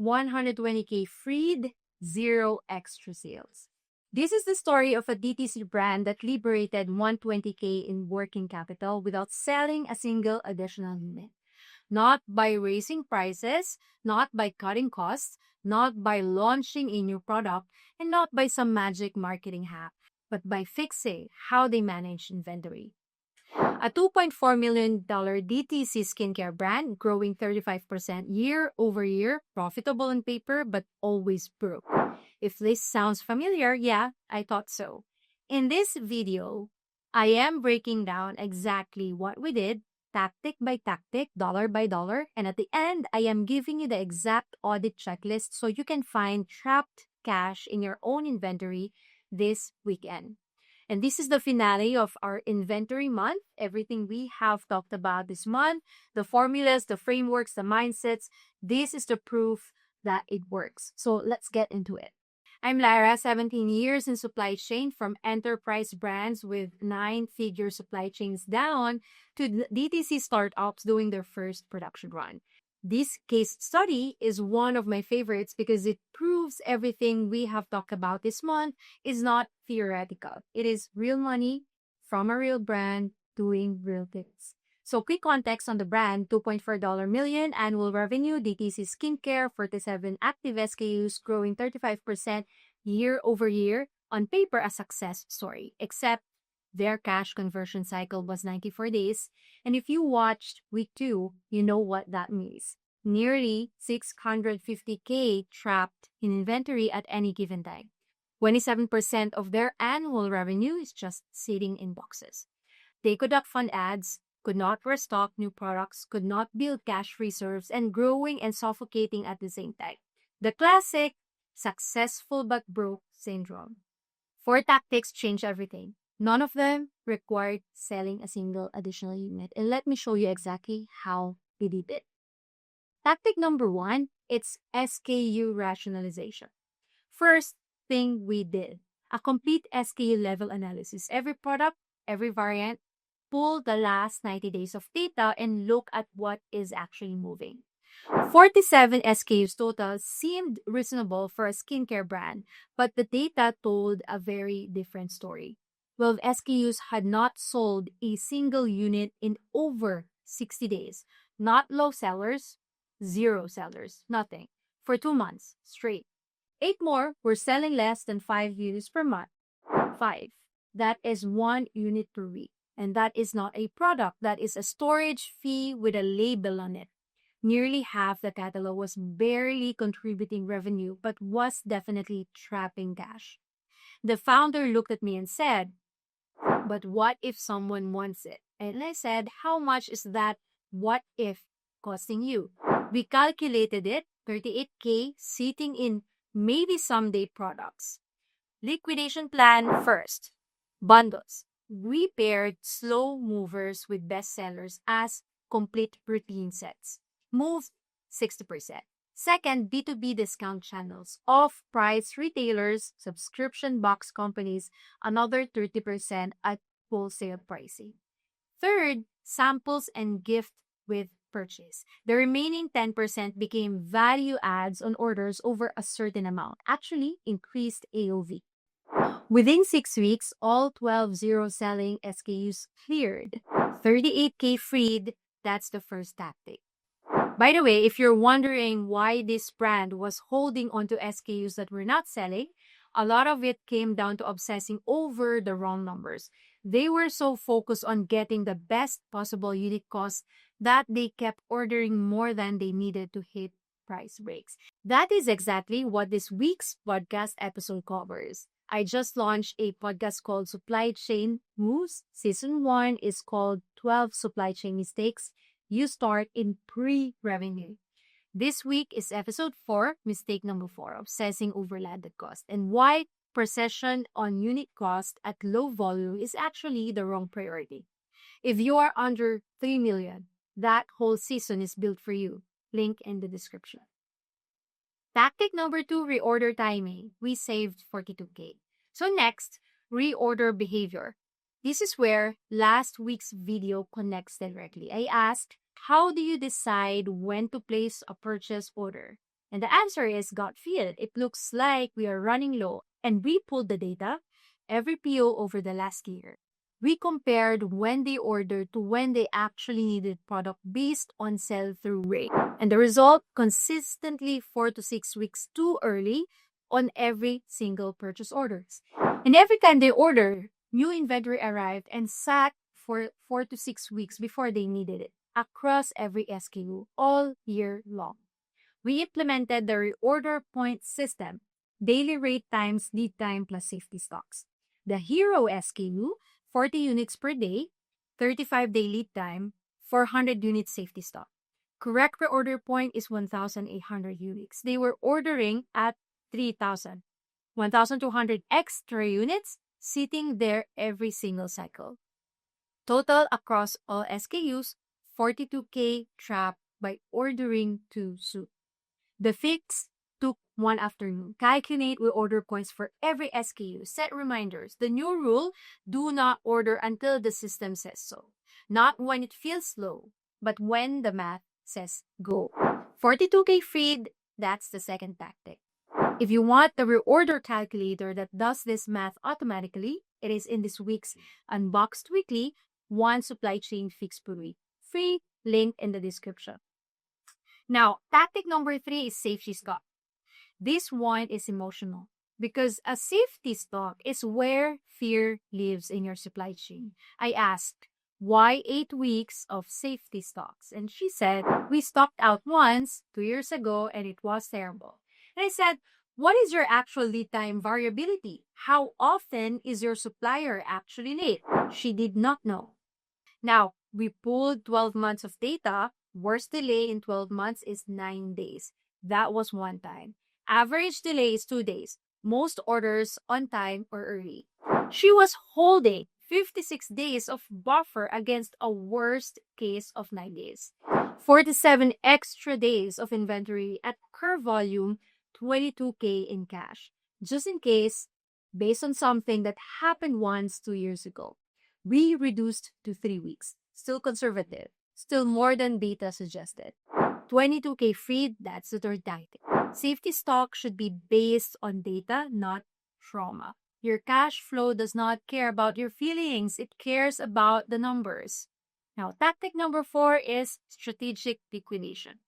120K freed, zero extra sales. This is the story of a DTC brand that liberated 120K in working capital without selling a single additional unit. Not by raising prices, not by cutting costs, not by launching a new product, and not by some magic marketing hack, but by fixing how they manage inventory. A $2.4 million DTC skincare brand growing 35% year over year, profitable on paper, but always broke. If this sounds familiar, yeah, I thought so. In this video, I am breaking down exactly what we did, tactic by tactic, dollar by dollar, and at the end, I am giving you the exact audit checklist so you can find trapped cash in your own inventory this weekend. And this is the finale of our inventory month. Everything we have talked about this month, the formulas, the frameworks, the mindsets, this is the proof that it works. So let's get into it. I'm Lara, 17 years in supply chain, from enterprise brands with 9-figure supply chains down to DTC startups doing their first production run. This case study is one of my favorites because it proves everything we have talked about this month is not theoretical. It is real money from a real brand doing real things. So quick context on the brand: $2.4 million annual revenue, DTC skincare, 47 active SKUs, growing 35% year over year. On paper, a success story, except their cash conversion cycle was 94 days. And if you watched week 2, you know what that means. Nearly 650K trapped in inventory at any given time. 27% of their annual revenue is just sitting in boxes. They could not fund ads, could not restock new products, could not build cash reserves, and growing and suffocating at the same time. The classic successful but broke syndrome. 4 tactics change everything. None of them required selling a single additional unit. And let me show you exactly how we did it. Tactic number 1, it's SKU rationalization. First thing we did, a complete SKU level analysis. Every product, every variant, pull the last 90 days of data and look at what is actually moving. 47 SKUs total seemed reasonable for a skincare brand, but the data told a very different story. 12 SKUs had not sold a single unit in over 60 days. Not low sellers, zero sellers, nothing, for 2 months straight. 8 more were selling less than 5 units per month. 5. That is 1 unit per week. And that is not a product. That is a storage fee with a label on it. Nearly half the catalog was barely contributing revenue, but was definitely trapping cash. The founder looked at me and said, "But what if someone wants it?" And I said, "How much is that what if costing you?" We calculated it, 38K sitting in maybe someday products. Liquidation plan first. Bundles. We paired slow movers with bestsellers as complete routine sets. Move 60%. Second, B2B discount channels. Off-price retailers, subscription box companies, another 30% at wholesale pricing. Third, samples and gift with purchase. The remaining 10% became value adds on orders over a certain amount, actually increased AOV. Within 6 weeks, all 12 zero-selling SKUs cleared. 38K freed, that's the first tactic. By the way, if you're wondering why this brand was holding onto SKUs that were not selling, a lot of it came down to obsessing over the wrong numbers. They were so focused on getting the best possible unit cost that they kept ordering more than they needed to hit price breaks. That is exactly what this week's podcast episode covers. I just launched a podcast called Supply Chain Moves. Season 1 is called 12 Supply Chain Mistakes You Start in Pre-Revenue. This week is episode 4, mistake number 4, obsessing over landed cost, and why precision on unit cost at low volume is actually the wrong priority. If you are under 3 million, that whole season is built for you. Link in the description. Tactic number 2, reorder timing. We saved 42K. So next, reorder behavior. This is where last week's video connects directly. I asked, how do you decide when to place a purchase order? And the answer is gut feel. It looks like we are running low. And we pulled the data, every PO over the last year. We compared when they ordered to when they actually needed product based on sell-through rate. And the result, consistently 4 to 6 weeks too early on every single purchase orders. And every time they order, new inventory arrived and sat for 4 to 6 weeks before they needed it across every SKU all year long. We implemented the reorder point system, daily rate times lead time plus safety stocks. The hero SKU, 40 units per day, 35-day lead time, 400 units safety stock. Correct reorder point is 1,800 units. They were ordering at 3,000. 1,200 extra units sitting there every single cycle. Total across all SKUs, 42K trapped by ordering too soon. The fix took one afternoon. Calculate reorder points for every SKU. Set reminders. The new rule, do not order until the system says so. Not when it feels slow, but when the math says go. 42K freed, that's the second tactic. If you want the reorder calculator that does this math automatically, it is in this week's Unboxed Weekly, one supply chain fix per week. Free, link in the description. Now, tactic number 3 is safety stock. This one is emotional because a safety stock is where fear lives in your supply chain. I asked, why 8 weeks of safety stocks? And she said, we stocked out once 2 years ago and it was terrible. And I said, what is your actual lead time variability? How often is your supplier actually late? She did not know. Now, we pulled 12 months of data. Worst delay in 12 months is 9 days. That was one time. Average delay is 2 days. Most orders on time or early. She was holding 56 days of buffer against a worst case of 9 days. 47 extra days of inventory at curve volume, 22K in cash. Just in case, based on something that happened once 2 years ago. We reduced to 3 weeks. Still conservative. Still more than beta suggested. 22K freed, that's the third tactic. Safety stock should be based on data, not trauma. Your cash flow does not care about your feelings. It cares about the numbers. Now, tactic number 4 is strategic liquidation.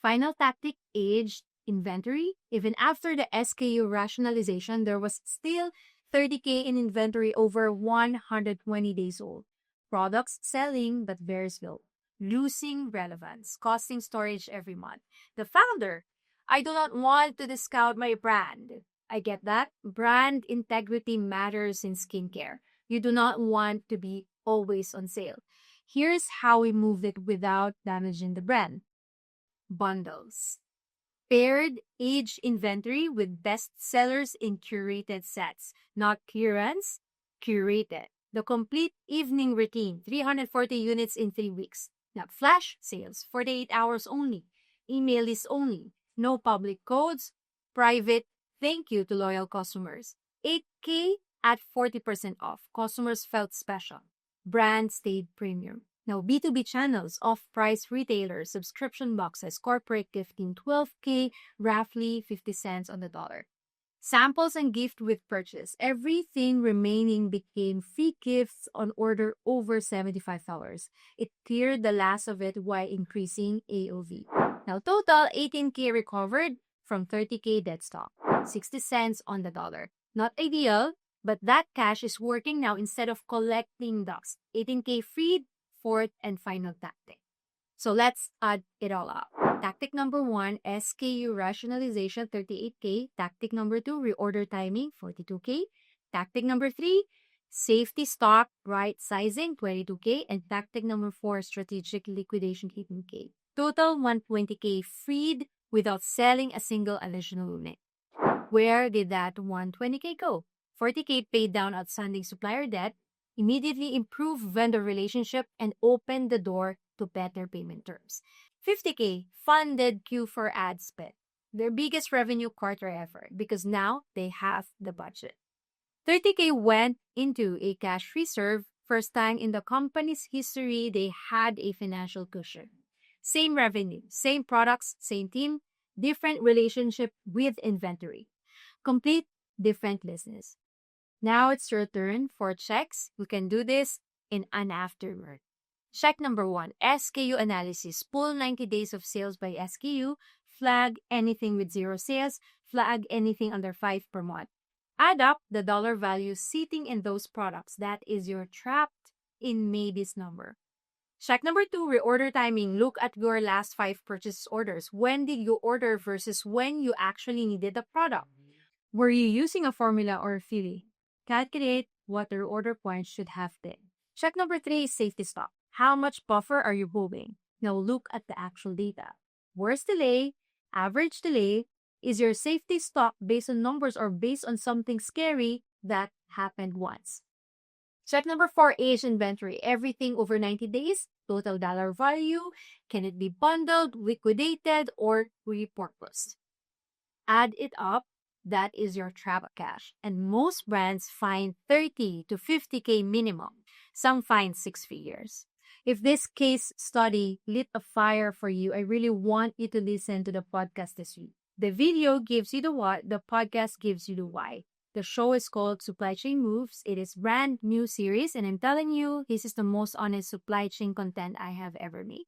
Final tactic, aged inventory. Even after the SKU rationalization, there was still 30K in inventory over 120 days old. Products selling but very slow. Losing relevance, costing storage every month. The founder, I do not want to discount my brand. I get that. Brand integrity matters in skincare. You do not want to be always on sale. Here's how we moved it without damaging the brand. Bundles. Paired aged inventory with best sellers in curated sets. Not clearance, curated. The complete evening routine, 340 units in 3 weeks. Now, flash sales, 48 hours only. Email list only. No public codes. Private thank you to loyal customers. 8K at 40% off. Customers felt special. Brand stayed premium. Now, B2B channels, off-price retailers, subscription boxes, corporate gifting, 12K, roughly 50 cents on the dollar. Samples and gift with purchase. Everything remaining became free gifts on order over $75. It cleared the last of it while increasing AOV. Now, total 18K recovered from 30K dead stock. 60 cents on the dollar. Not ideal, but that cash is working now instead of collecting dust. 18K freed, fourth and final tactic. So let's add it all up. Tactic number 1, SKU rationalization, 38K. Tactic number 2, reorder timing, 42K. Tactic number 3, safety stock right sizing, 22K. And tactic number 4, strategic liquidation, 18K. Total 120K freed without selling a single additional unit. Where did that 120K go? 40K paid down outstanding supplier debt, immediately improved vendor relationship, and opened the door to better payment terms. 50K funded Q4 ad spend, their biggest revenue quarter ever because now they have the budget. 30K went into a cash reserve, first time in the company's history they had a financial cushion. Same revenue, same products, same team, different relationship with inventory. Complete different business. Now it's your turn for checks. We can do this in an afterword. Check number 1, SKU analysis. Pull 90 days of sales by SKU. Flag anything with 0 sales. Flag anything under 5 per month. Add up the dollar value sitting in those products. That is your trapped in maybes number. Check number 2, reorder timing. Look at your last 5 purchase orders. When did you order versus when you actually needed the product? Were you using a formula or a fili? Calculate what the reorder points should have been. Check number 3 is safety stock. How much buffer are you holding? Now look at the actual data. Worst delay, average delay. Is your safety stock based on numbers or based on something scary that happened once? Check number 4, age inventory. Everything over 90 days, total dollar value. Can it be bundled, liquidated, or repurposed? Add it up. That is your trap cash. And most brands find 30 to 50K minimum. Some find 6 figures. If this case study lit a fire for you, I really want you to listen to the podcast this week. The video gives you the what, the podcast gives you the why. The show is called Supply Chain Moves. It is brand new series, and I'm telling you, this is the most honest supply chain content I have ever made.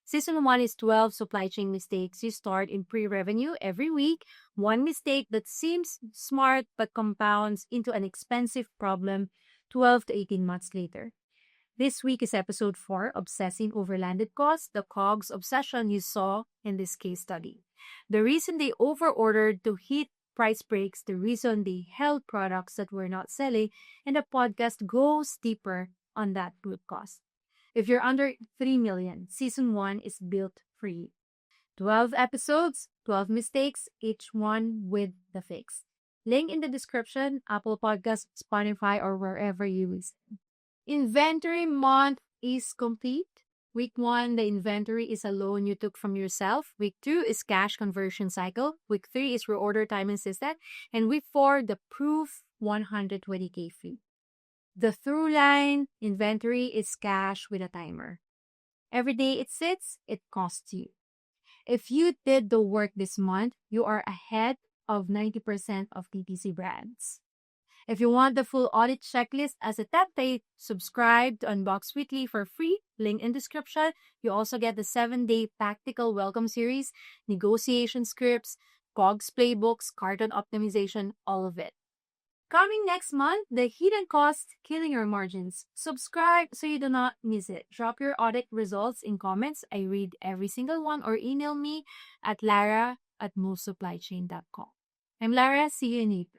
Season 1 is 12 supply chain mistakes you start in pre-revenue every week. One mistake that seems smart but compounds into an expensive problem 12 to 18 months later. This week is episode 4, Obsessing Over Landed Costs, the COGS obsession you saw in this case study. The reason they overordered to hit price breaks, the reason they held products that were not selling, and the podcast goes deeper on that root cause. If you're under 3 million, season 1 is built for you. 12 episodes, 12 mistakes, each one with the fix. Link in the description, Apple Podcasts, Spotify, or wherever you listen. Inventory month is complete. Week 1, the inventory is a loan you took from yourself. Week 2 is cash conversion cycle. Week 3 is reorder timing system. And week 4, the proof 120K fee. The through line inventory is cash with a timer. Every day it sits, it costs you. If you did the work this month, you are ahead of 90% of DTC brands. If you want the full audit checklist as a template, subscribe to Unbox Weekly for free. Link in description. You also get the 7-day tactical welcome series, negotiation scripts, COGS playbooks, carton optimization, all of it. Coming next month, the hidden cost killing your margins. Subscribe so you do not miss it. Drop your audit results in comments. I read every single one, or email me at lara@movesupplychain.com. I'm Lara. See you in April.